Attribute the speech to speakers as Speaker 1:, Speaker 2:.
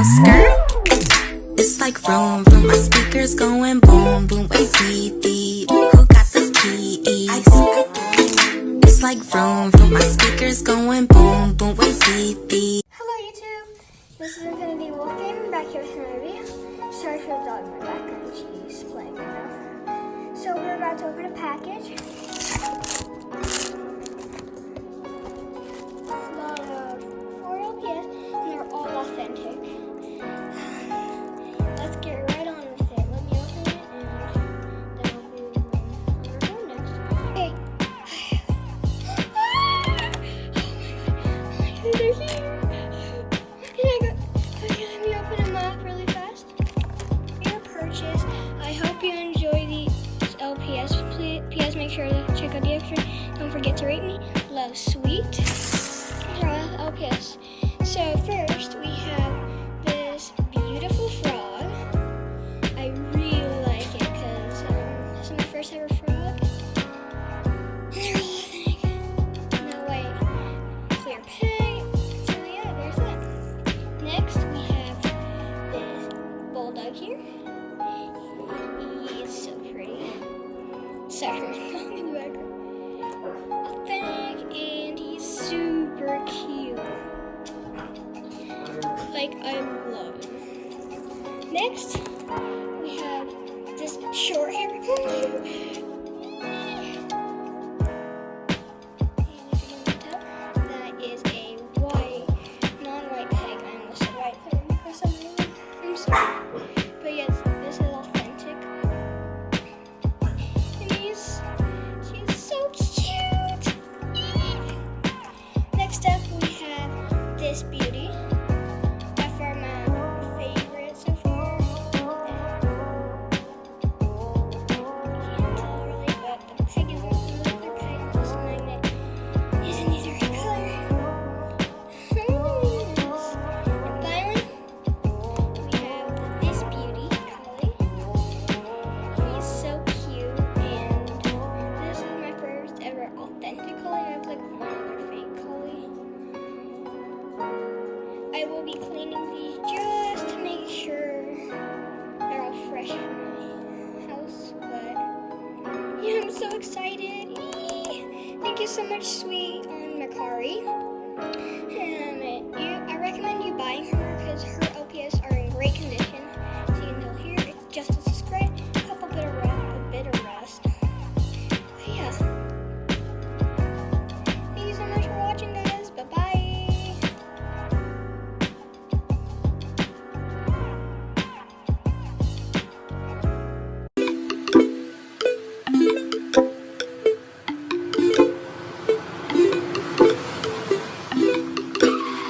Speaker 1: skirt. It's like vroom, vroom, my speakers going boom, boom, wait, beep, beep. Who got the keys? It's like vroom, vroom, my speakers going boom, boom, wait, beep, beep.
Speaker 2: Hello YouTube, this is Infinity Wolf Game, back here with my review. Sorry for the dog in my background, she's playing right now. So we're about to open a package. A lot of 4 LPS, and they're all authentic. Let's get right on with it. Let me open it, and then we'll be on our phone next. Okay. They're here. Okay, let me open them up really fast. Your purchase. I hope you enjoy the LPS. Please make sure to check out the extra. Don't forget to rate me. Love, sweet. LPS. So first we have this beautiful frog. I really like it because this is my first ever frog. They're all authentic. No way. Clear pig. So yeah, there's that. Next we have this bulldog here. He is so pretty. Sorry, in the background. Authentic, and he's super cute. Like, I love him. Next, we have this short hair. That is a white, non-white pig. I almost said white pig for some reason. I'm sorry. But yes, this is authentic. And she's so cute. Next up, we have this beauty. By far my favorite so far. Can't tell really, but the pig isn't the other pig. This magnet isn't either a color. And finally, we have this beauty collie. He's so cute, and this is my first ever authentic collie. I have like one other fake collie. I will be cleaning these just to make sure they're all fresh in my house, but yeah, I'm so excited. Thank you so much, sweet Makari.